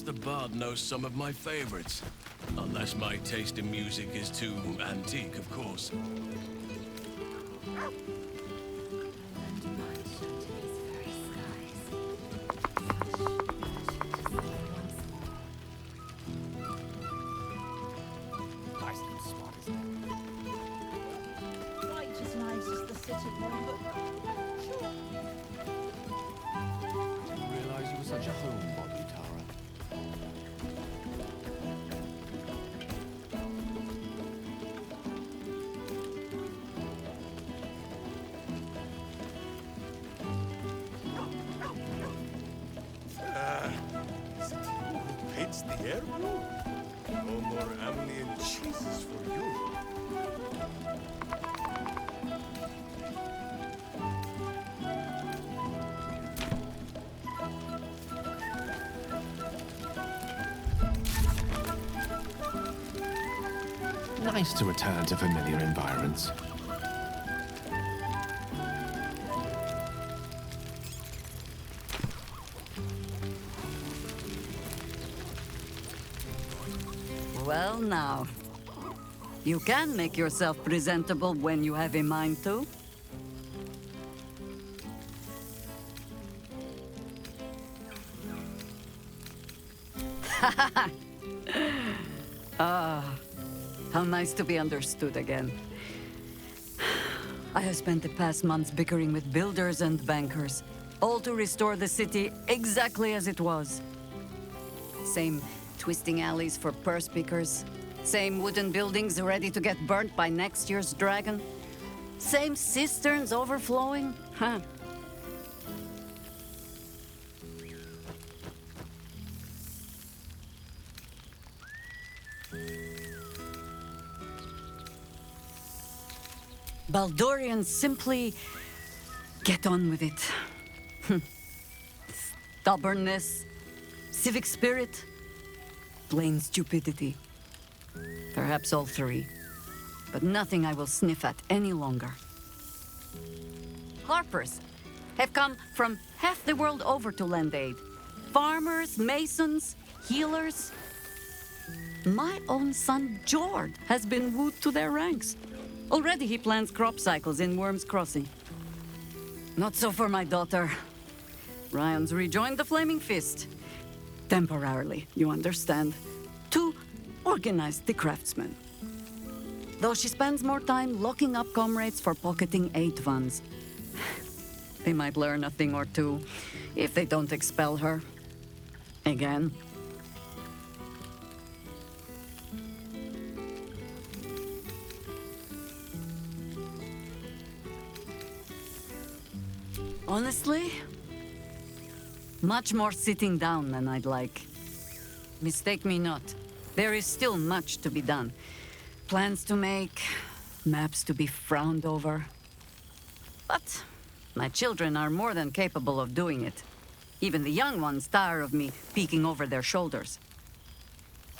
the bard knows some of my favorites. Unless my taste in music is too antique, of course. Paints the air blue? No more Amnian cheeses for you. Nice to return to familiar environments. Well now, you can make yourself presentable when you have a mind to. How nice to be understood again. I have spent the past months bickering with builders and bankers, all to restore the city exactly as it was. Same twisting alleys for purse pickers, same wooden buildings ready to get burnt by next year's dragon, same cisterns overflowing, huh? Baldurians simply get on with it. Stubbornness, civic spirit, plain stupidity. Perhaps all three, but nothing I will sniff at any longer. Harpers have come from half the world over to lend aid. Farmers, masons, healers. My own son, Jord, has been wooed to their ranks. Already he plans crop cycles in Worm's Crossing. Not so for my daughter. Ryan's rejoined the Flaming Fist. Temporarily, you understand. To organize the craftsmen. Though she spends more time locking up comrades for pocketing aid funds. They might learn a thing or two if they don't expel her. Again. Honestly, much more sitting down than I'd like. Mistake me not, there is still much to be done. Plans to make, maps to be frowned over. But my children are more than capable of doing it. Even the young ones tire of me peeking over their shoulders.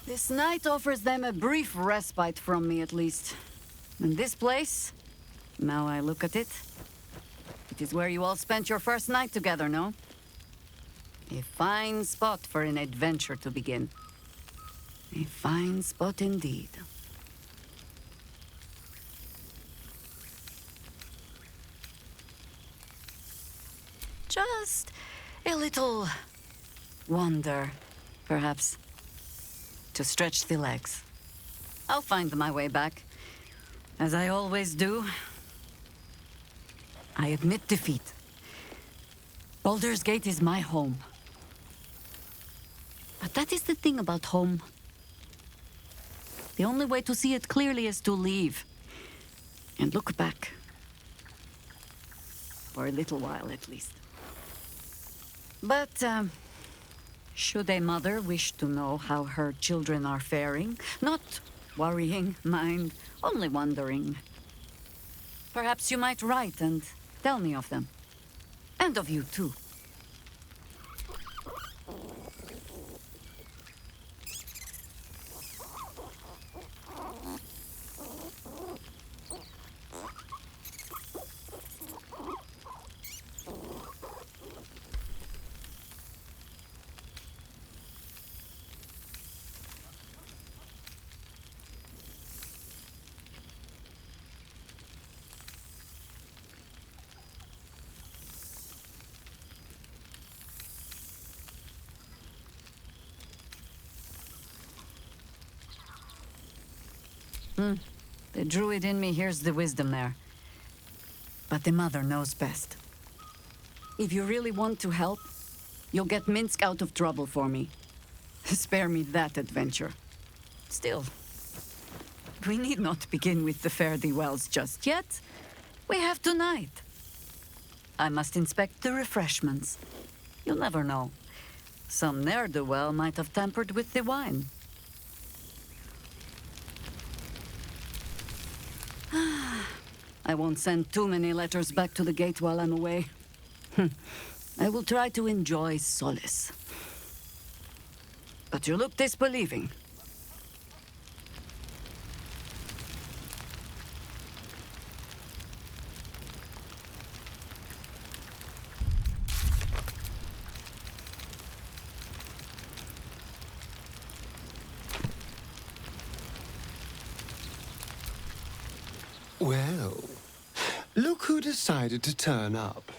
This night offers them a brief respite from me, at least. And this place, now I look at it, it is where you all spent your first night together, no? A fine spot for an adventure to begin. A fine spot indeed. Just a little wander, perhaps, to stretch the legs. I'll find my way back, as I always do. I admit defeat. Baldur's Gate is my home. But that is the thing about home. The only way to see it clearly is to leave. And look back. For a little while, at least. But, should a mother wish to know how her children are faring, not worrying, mind, only wondering, perhaps you might write and tell me of them. And of you, too. The druid in me hears the wisdom there. But the mother knows best. If you really want to help, you'll get Minsk out of trouble for me. Spare me that adventure. Still, we need not begin with the fare-thee-wells just yet. We have tonight. I must inspect the refreshments. You'll never know. Some ne'er-do-well might have tampered with the wine. I won't send too many letters back to the gate while I'm away. I will try to enjoy solace. But you look disbelieving. Well, look who decided to turn up.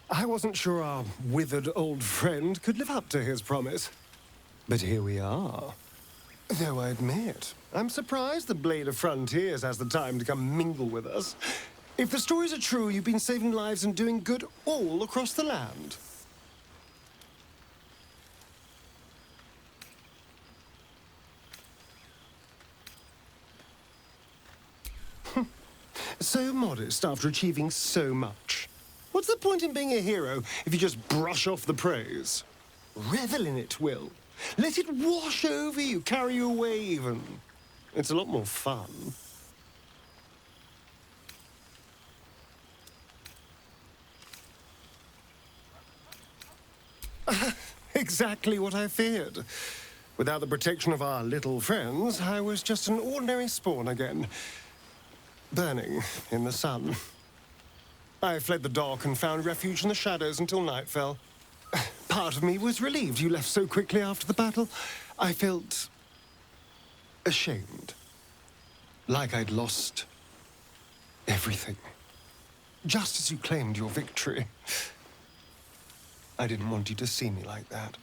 I wasn't sure our withered old friend could live up to his promise. But here we are. Though I admit, I'm surprised the Blade of Frontiers has the time to come mingle with us. If the stories are true, you've been saving lives and doing good all across the land. So modest after achieving so much. What's the point in being a hero if you just brush off the praise? Revel in it, Will. Let it wash over you, carry you away even. It's a lot more fun. Exactly what I feared. Without the protection of our little friends, I was just an ordinary spawn again. Burning in the sun. I fled the dock and found refuge in the shadows until night fell. Part of me was relieved you left so quickly after the battle. I felt ashamed. Like I'd lost everything. Just as you claimed your victory. I didn't want you to see me like that.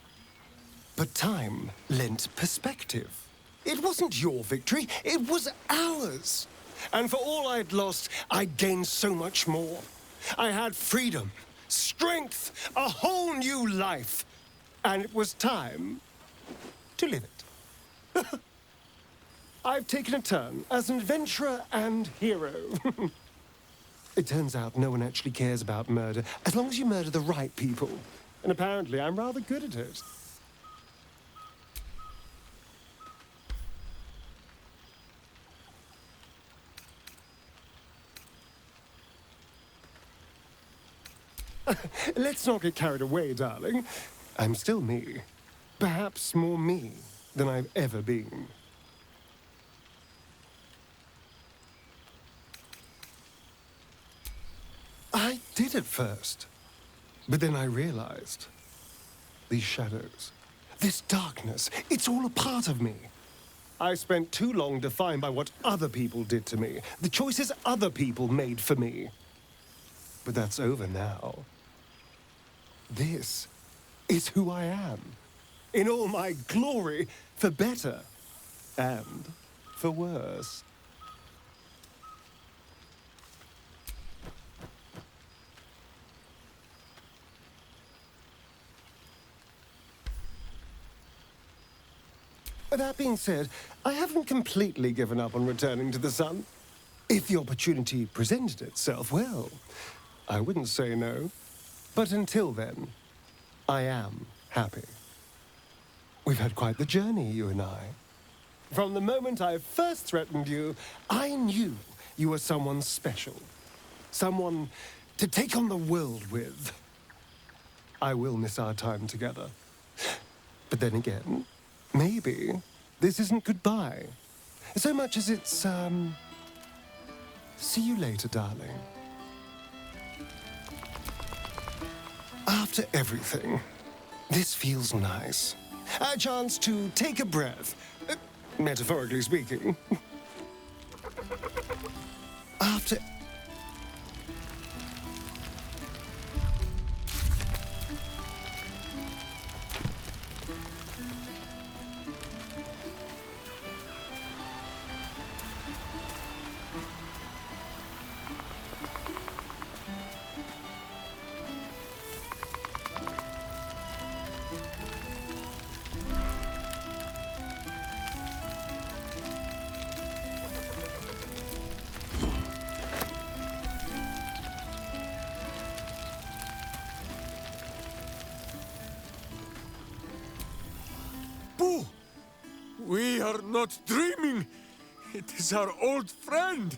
But time lent perspective. It wasn't your victory, it was ours. And for all I'd lost, I'd gained so much more. I had freedom, strength, a whole new life. And it was time to live it. I've taken a turn as an adventurer and hero. It turns out no one actually cares about murder, as long as you murder the right people. And apparently I'm rather good at it. Let's not get carried away, darling. I'm still me. Perhaps more me than I've ever been. I did at first. But then I realized. These shadows, this darkness, it's all a part of me. I spent too long defined by what other people did to me, the choices other people made for me. But that's over now. This is who I am. In all my glory, for better and for worse. That being said, I haven't completely given up on returning to the sun. If the opportunity presented itself, well, I wouldn't say no. But until then, I am happy. We've had quite the journey, you and I. From the moment I first threatened you, I knew you were someone special. Someone to take on the world with. I will miss our time together. But then again, maybe this isn't goodbye. So much as it's, see you later, darling. After everything, this feels nice. A chance to take a breath, metaphorically speaking. After... We are not dreaming. It is our old friend.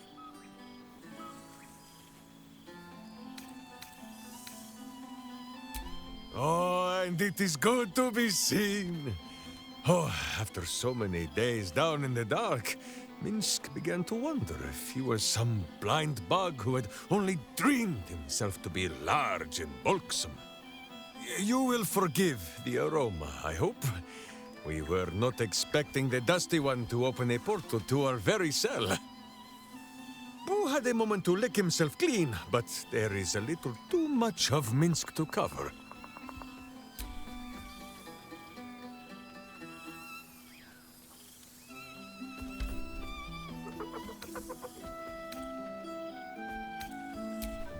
Oh, and it is good to be seen. Oh, after so many days down in the dark, Minsk began to wonder if he was some blind bug who had only dreamed himself to be large and bulksome. You will forgive the aroma, I hope. We were not expecting the Dusty One to open a portal to our very cell. Boo had a moment to lick himself clean, but there is a little too much of Minsk to cover.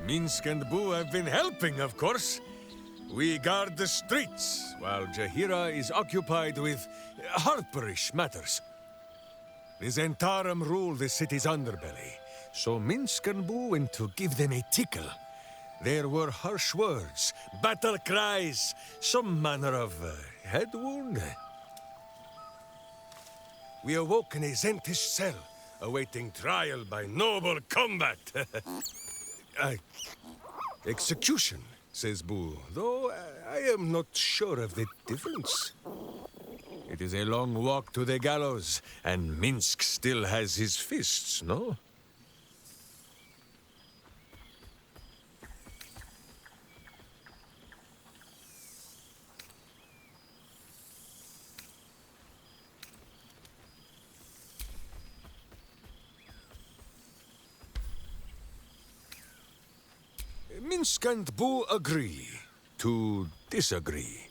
Minsk and Boo have been helping, of course. We guard the streets, while Jahira is occupied with harperish matters. The Zentarum rule the city's underbelly, so Minsk and Boo went to give them a tickle. There were harsh words, battle cries, some manner of head wound. We awoke in a Zentish cell, awaiting trial by noble combat. Execution, says Boo, though I am not sure of the difference. It is a long walk to the gallows, and Minsk still has his fists, no? Minsk and Boo agree to disagree.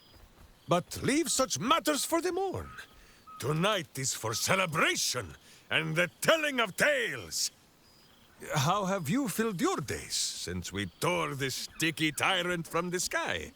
But leave such matters for the morn. Tonight is for celebration and the telling of tales. How have you filled your days since we tore this sticky tyrant from the sky?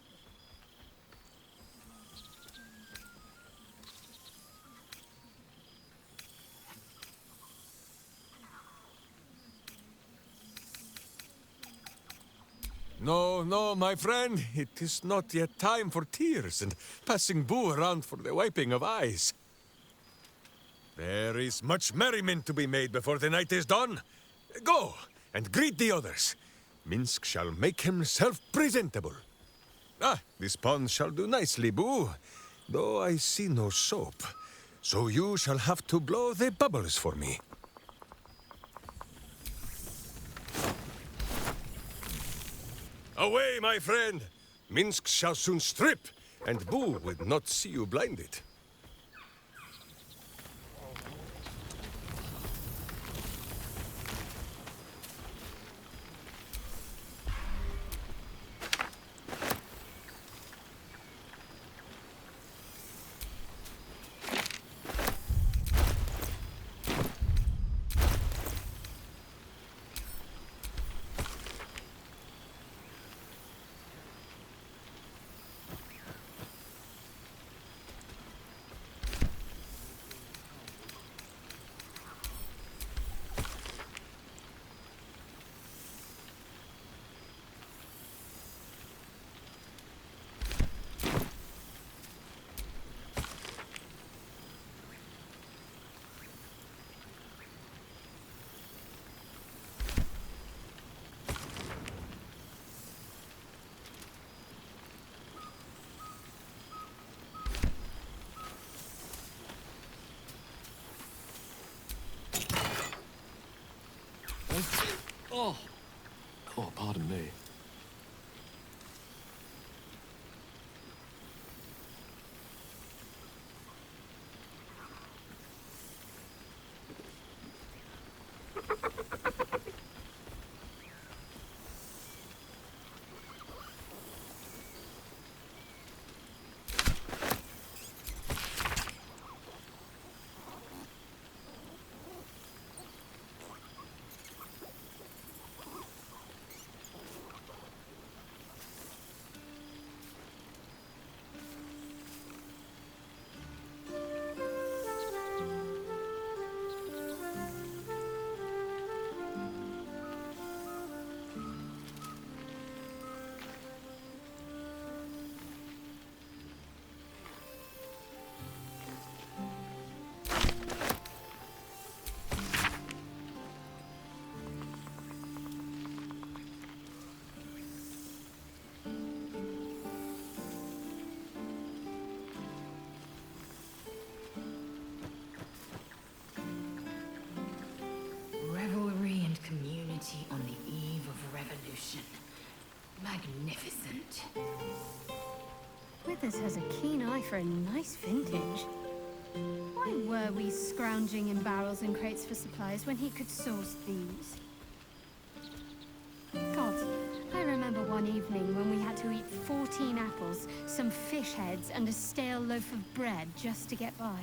No, no, my friend. It is not yet time for tears and passing Boo around for the wiping of eyes. There is much merriment to be made before the night is done. Go and greet the others. Minsk shall make himself presentable. Ah, this pond shall do nicely, Boo, though I see no soap. So you shall have to blow the bubbles for me. Away, my friend! Minsk shall soon strip, and Boo would not see you blinded. Oh, pardon me. Withers has a keen eye for a nice vintage. Why were we scrounging in barrels and crates for supplies when he could source these? God, I remember one evening when we had to eat 14 apples, some fish heads, and a stale loaf of bread just to get by.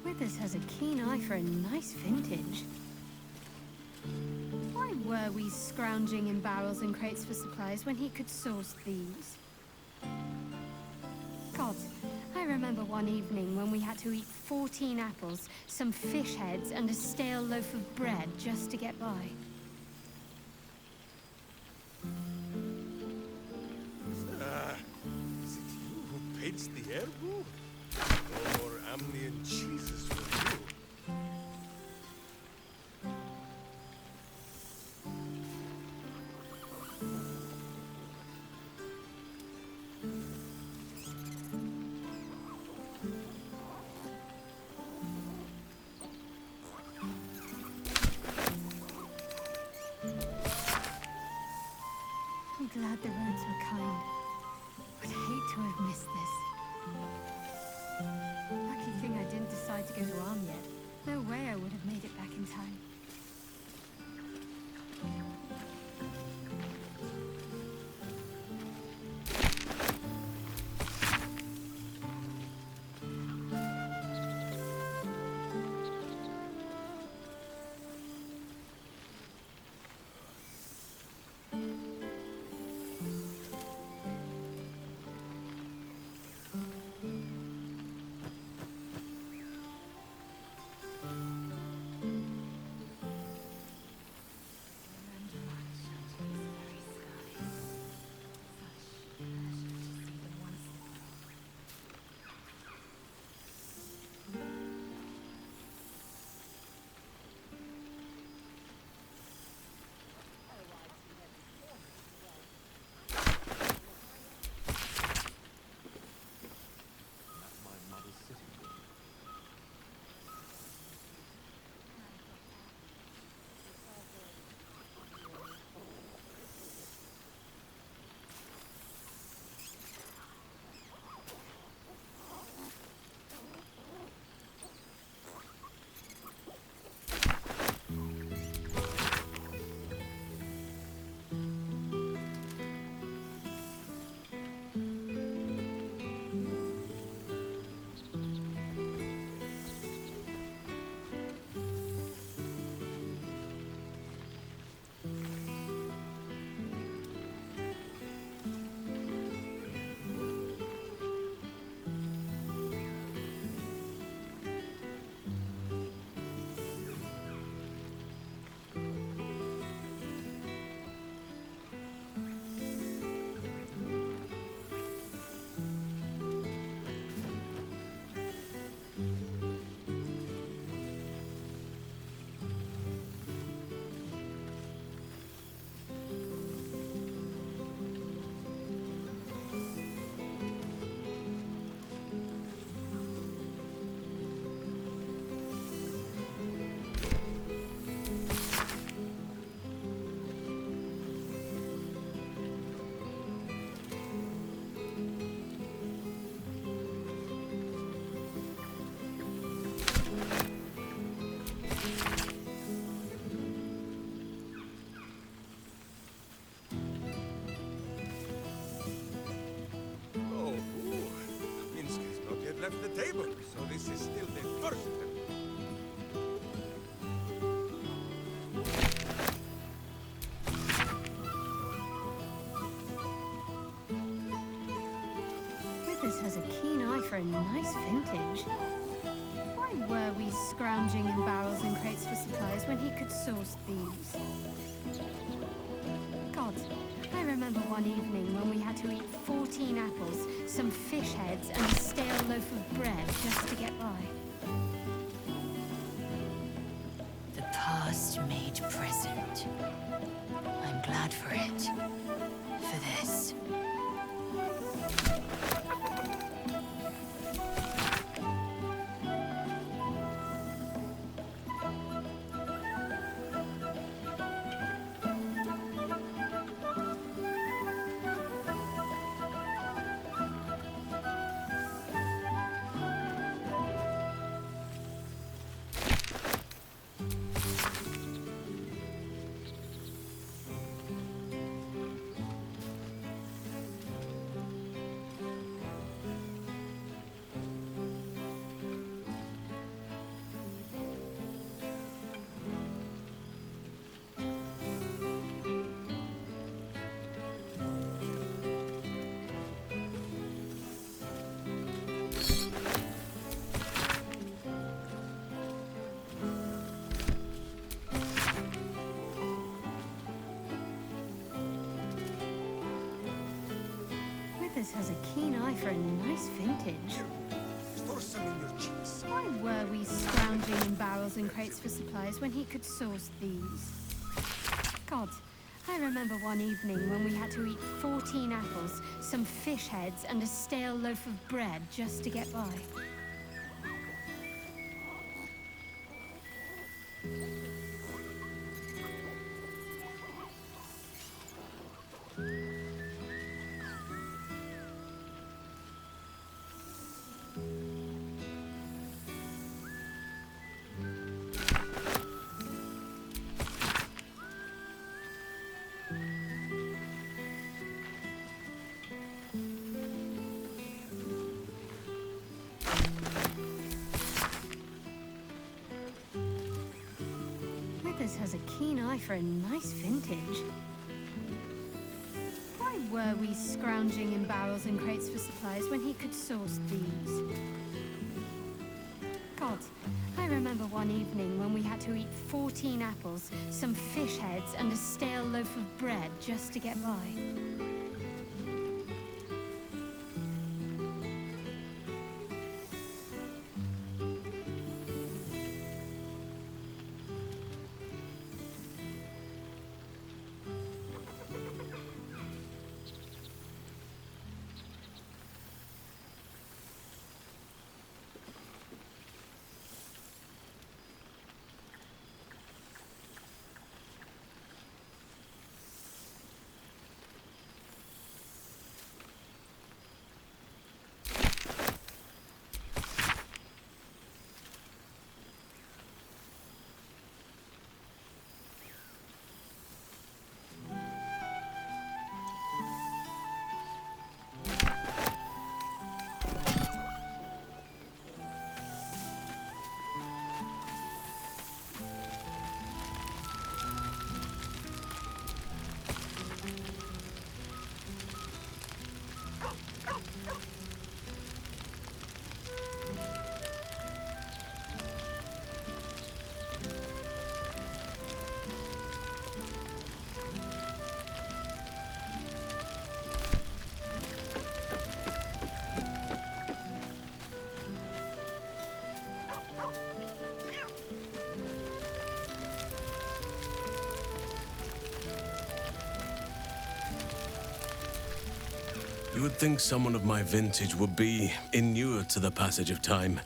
Withers has a keen eye for a nice vintage. Why were we scrounging in barrels and crates for supplies when he could source these? God, I remember one evening when we had to eat 14 apples, some fish heads, and a stale loaf of bread just to get by. Is it you who paints the air blue? No more Amnian cheeses for you. I'm glad the roads were kind. I'd hate to have missed this. Lucky thing I didn't decide to go to Arm yet. No way I would have made it back in time. table, so this is still the first. Withers has a keen eye for a nice vintage. Why were we scrounging in barrels and crates for supplies when he could source these? God, I remember one evening when we had to eat 14 apples, some fish heads, and a stale loaf of bread just to get by. The past made present. I'm glad for it. For this. Withers has a keen eye for a nice vintage. Store some in your cheeks. Why were we scrounging in barrels and crates for supplies when he could source these? God, I remember one evening when we had to eat 14 apples, some fish heads, and a stale loaf of bread just to get by. Withers has a keen eye for a nice vintage. Why were we scrounging in barrels and crates for supplies when he could source these? God, I remember one evening when we had to eat 14 apples, some fish heads, and a stale loaf of bread just to get by. You would think someone of my vintage would be inured to the passage of time.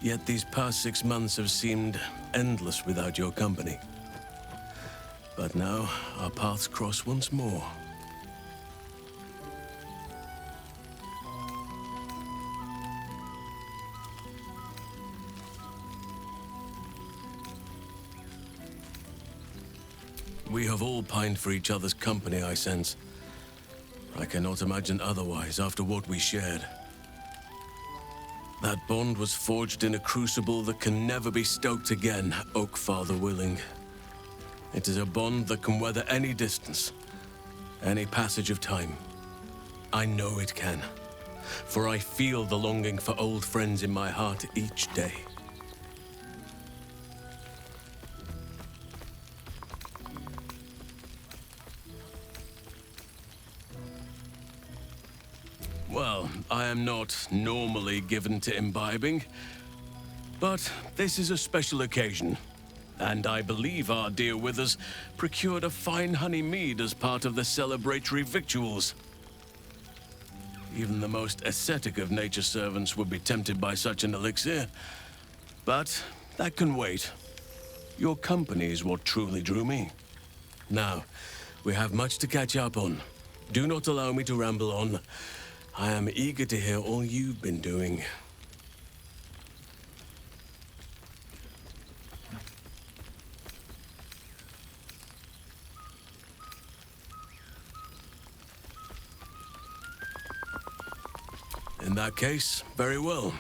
Yet these past 6 months have seemed endless without your company. But now, our paths cross once more. We have all pined for each other's company, I sense. I cannot imagine otherwise after what we shared. That bond was forged in a crucible that can never be stoked again, Oak Father willing. It is a bond that can weather any distance, any passage of time. I know it can, for I feel the longing for old friends in my heart each day. Well, I am not normally given to imbibing, but this is a special occasion, and I believe our dear Withers procured a fine honey mead as part of the celebratory victuals. Even the most ascetic of nature's servants would be tempted by such an elixir, but that can wait. Your company is what truly drew me. Now, we have much to catch up on. Do not allow me to ramble on. I am eager to hear all you've been doing. In that case, very well.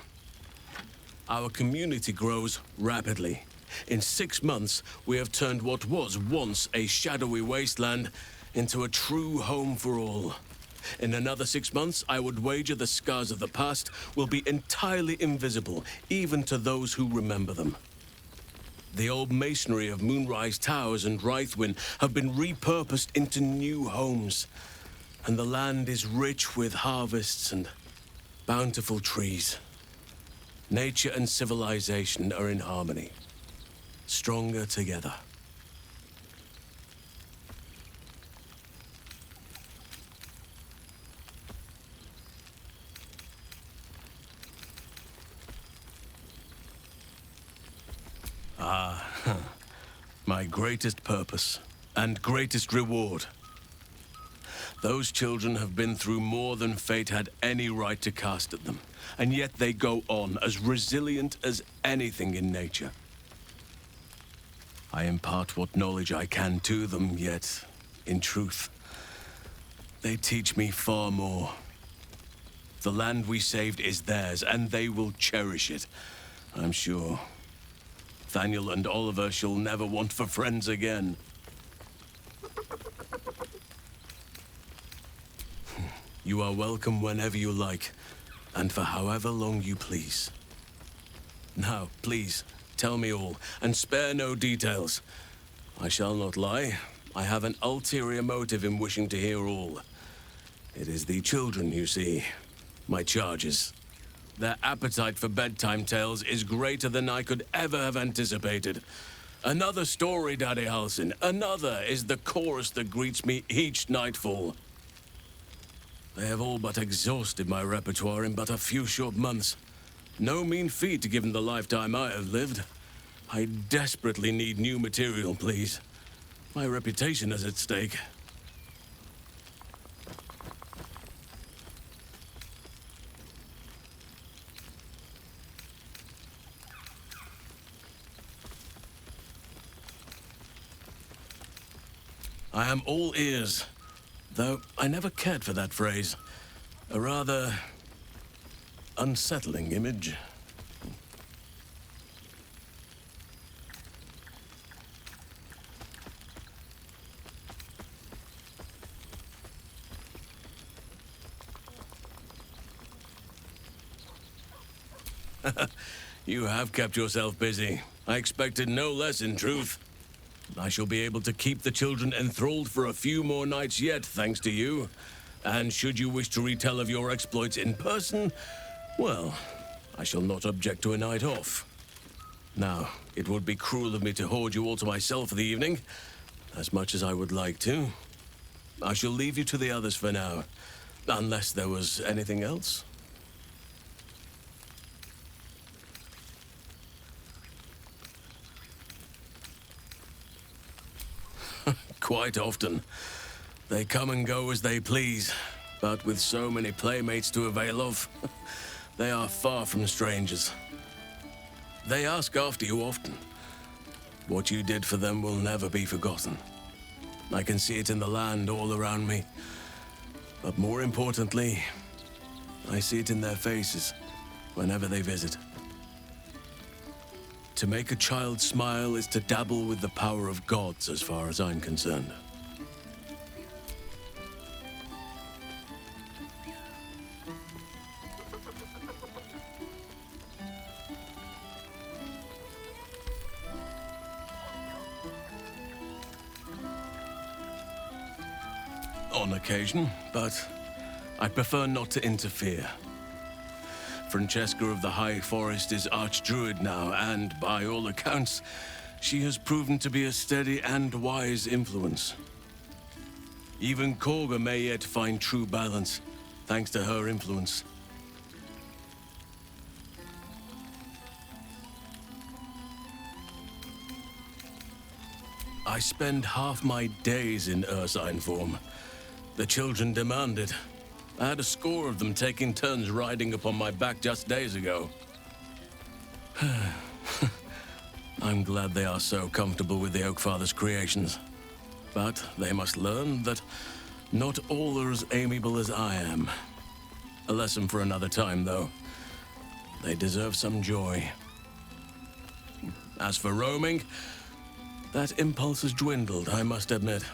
Our community grows rapidly. In 6 months, we have turned what was once a shadowy wasteland into a true home for all. In another 6 months, I would wager the scars of the past will be entirely invisible, even to those who remember them. The old masonry of Moonrise Towers and Rythwin have been repurposed into new homes, and the land is rich with harvests and bountiful trees. Nature and civilization are in harmony, stronger together. My greatest purpose and greatest reward. Those children have been through more than fate had any right to cast at them, and yet they go on as resilient as anything in nature. I impart what knowledge I can to them, yet, in truth, they teach me far more. The land we saved is theirs, and they will cherish it, I'm sure. Nathaniel and Oliver shall never want for friends again. You are welcome whenever you like, and for however long you please. Now, please, tell me all, and spare no details. I shall not lie. I have an ulterior motive in wishing to hear all. It is the children, you see, my charges. Their appetite for bedtime tales is greater than I could ever have anticipated. Another story, Daddy Halsin. Another is the chorus that greets me each nightfall. They have all but exhausted my repertoire in but a few short months. No mean feat given the lifetime I have lived. I desperately need new material, please. My reputation is at stake. I am all ears, though I never cared for that phrase. A rather unsettling image. You have kept yourself busy. I expected no less, in truth. I shall be able to keep the children enthralled for a few more nights yet, thanks to you. And should you wish to retell of your exploits in person, well, I shall not object to a night off. Now, it would be cruel of me to hoard you all to myself for the evening, as much as I would like to. I shall leave you to the others for now, unless there was anything else. Quite often. They come and go as they please, but with so many playmates to avail of, they are far from strangers. They ask after you often. What you did for them will never be forgotten. I can see it in the land all around me. But more importantly, I see it in their faces. whenever they visit. To make a child smile is to dabble with the power of gods, as far as I'm concerned. On occasion, but I prefer not to interfere. Francesca of the High Forest is Archdruid now, and by all accounts, she has proven to be a steady and wise influence. Even Korga may yet find true balance, thanks to her influence. I spend half my days in Ursine form. The children demand it. I had a score of them taking turns riding upon my back just days ago. I'm glad they are so comfortable with the Oakfather's creations. But they must learn that not all are as amiable as I am. A lesson for another time, though. They deserve some joy. As for roaming, that impulse has dwindled, I must admit.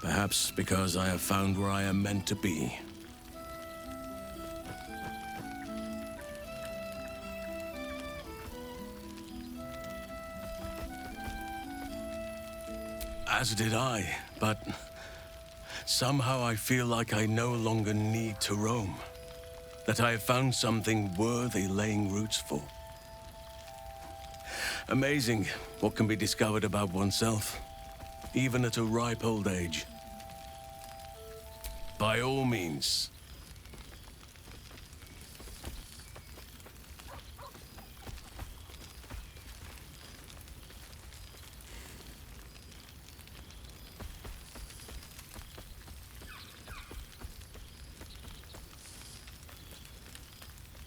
Perhaps because I have found where I am meant to be. As did I, but somehow I feel like I no longer need to roam. That I have found something worthy laying roots for. Amazing what can be discovered about oneself, even at a ripe old age. By all means.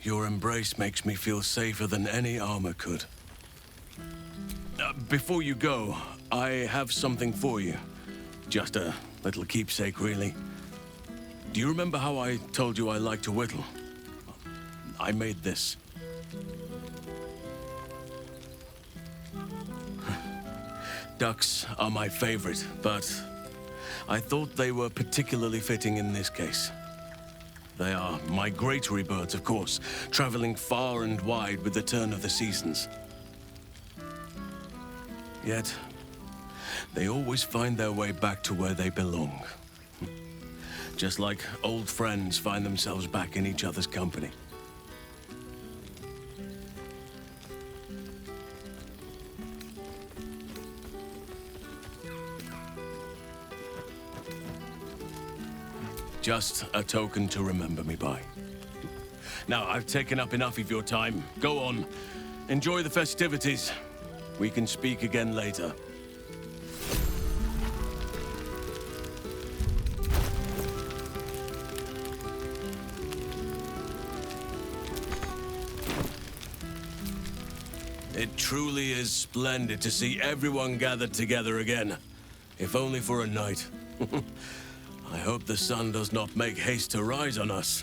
Your embrace makes me feel safer than any armor could. Before you go, I have something for you. Just a little keepsake, really. Do you remember how I told you I like to whittle? I made this. Ducks are my favorite, but I thought they were particularly fitting in this case. They are migratory birds, of course, traveling far and wide with the turn of the seasons. Yet, they always find their way back to where they belong. Just like old friends find themselves back in each other's company. Just a token to remember me by. Now, I've taken up enough of your time. Go on. Enjoy the festivities. We can speak again later. It truly is splendid to see everyone gathered together again, if only for a night. I hope the sun does not make haste to rise on us.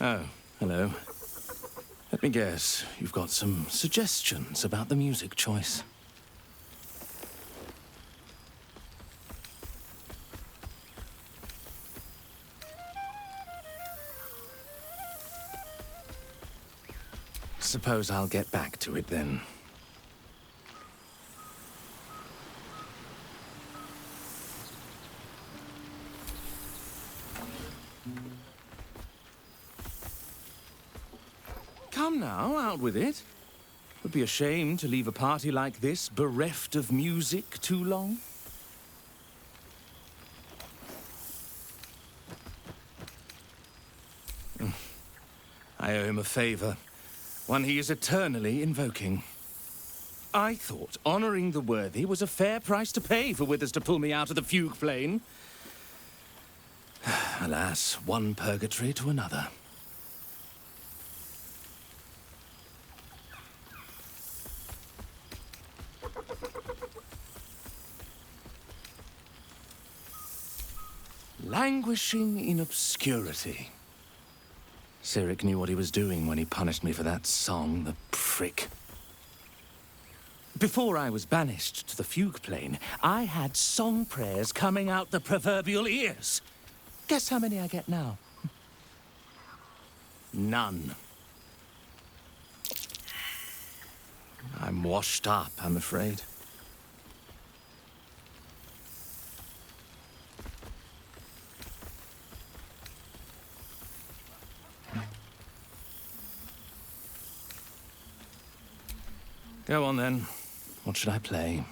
Oh, hello. Let me guess, you've got some suggestions about the music choice. Suppose I'll get back to it then. Come now, out with it. Would be a shame to leave a party like this bereft of music too long. I owe him a favor, one he is eternally invoking. I thought honoring the worthy was a fair price to pay for Withers to pull me out of the fugue plane. Alas, one purgatory to another. Languishing in obscurity. Cyric knew what he was doing when he punished me for that song, the prick. Before I was banished to the fugue plane, I had song prayers coming out the proverbial ears. Guess how many I get now? None. I'm washed up, I'm afraid. Go on, then. What should I play?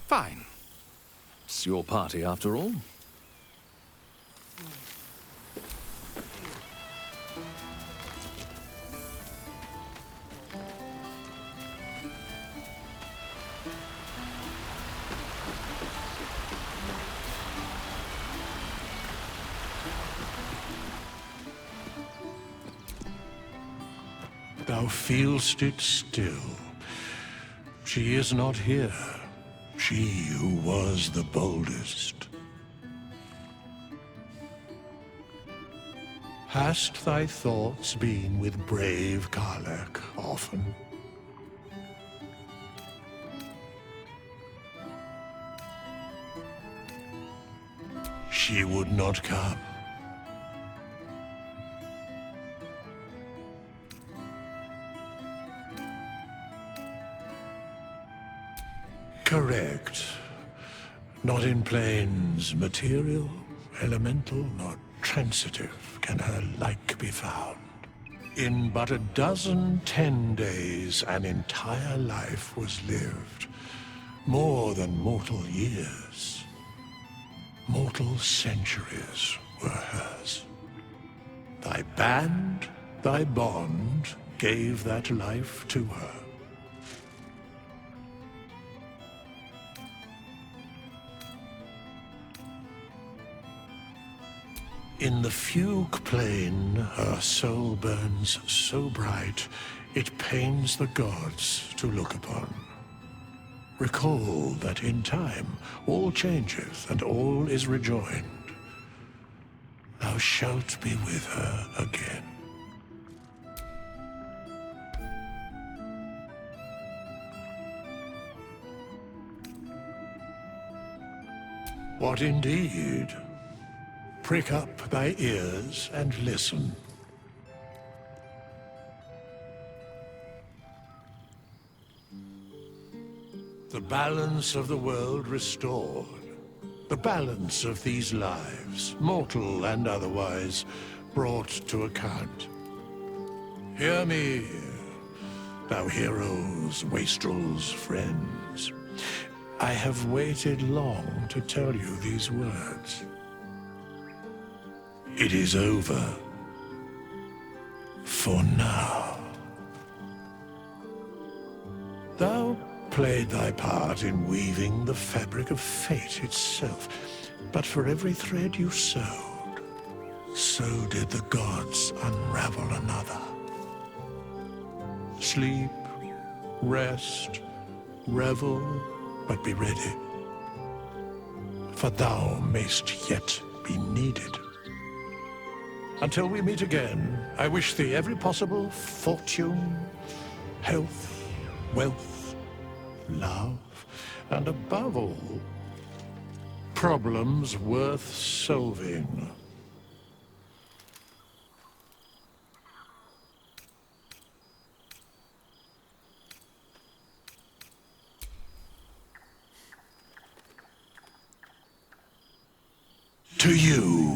Fine. It's your party, after all. Thou feelst it still. She is not here. She who was the boldest. Hast thy thoughts been with brave Karlach often? She would not come. Correct. Not in planes material, elemental, nor transitive can her like be found. In but 10 days, an entire life was lived. More than mortal years. Mortal centuries were hers. Thy band, thy bond, gave that life to her. In the fugue plane, her soul burns so bright, it pains the gods to look upon. Recall that in time, all changeth and all is rejoined. Thou shalt be with her again. What indeed? Prick up thy ears and listen. The balance of the world restored. The balance of these lives, mortal and otherwise, brought to account. Hear me, thou heroes, wastrels, friends. I have waited long to tell you these words. It is over. For now. Thou played thy part in weaving the fabric of fate itself, but for every thread you sewed, so did the gods unravel another. Sleep, rest, revel, but be ready, for thou mayst yet be needed. Until we meet again, I wish thee every possible fortune, health, wealth, love, and above all, problems worth solving. To you.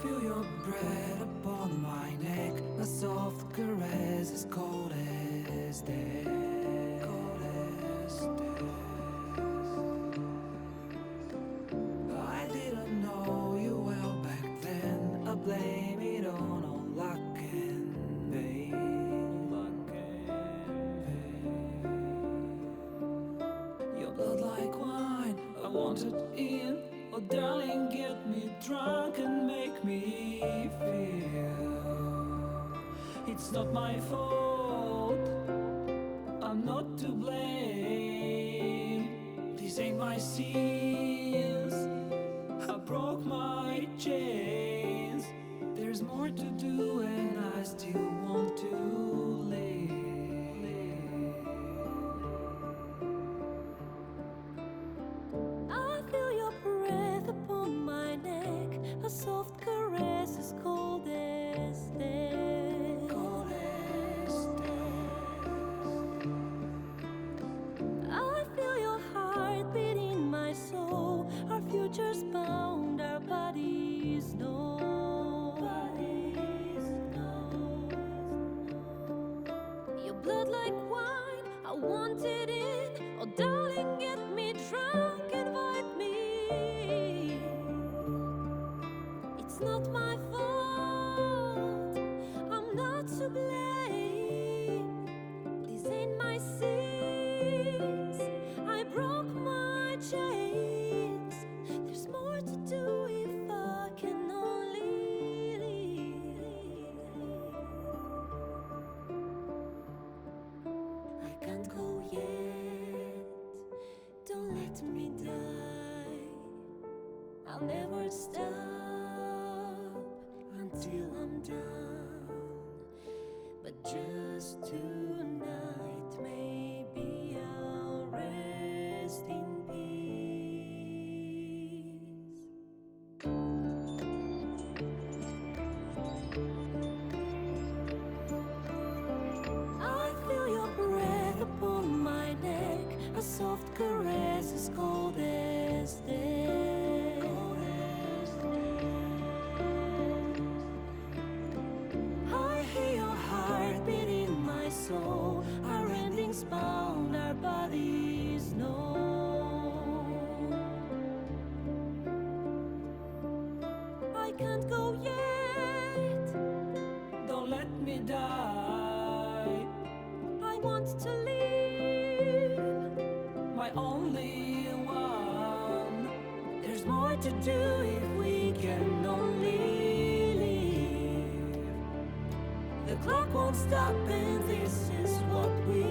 feel your breath upon my neck, a soft caress as cold as death. Cold as death. I didn't know you well back then. I blame it on all luck and vain. Luck and vain. Your blood like wine, I want it in. Oh darling, get me drunk and make me feel it's not my fault, I'm not to blame. These ain't my sins, I broke my chains. There's more to do and I still want to live. I feel your breath upon my neck, a soft caress as cold as death. Cold as death. I feel your heart beat in my soul, our futures bound, our bodies know. Your blood like wine, I want it in. Oh darling, get me drunk, invite me. It's not my fault, I'm not to blame. These ain't my sins, I broke my chains. There's more to do if I can only leave. I can't go yet, don't let me die. I'll never stop until I'm done. But just tonight, maybe I'll rest in peace. I feel your breath upon my neck, a soft caress as cold as death. Cold as death. I hear your heart beat in my soul, our endings bound, our bodies know. I can't go yet, Don't let me die. I want to live. My only one. There's more to do if we can only live. The clock won't stop, and this is what we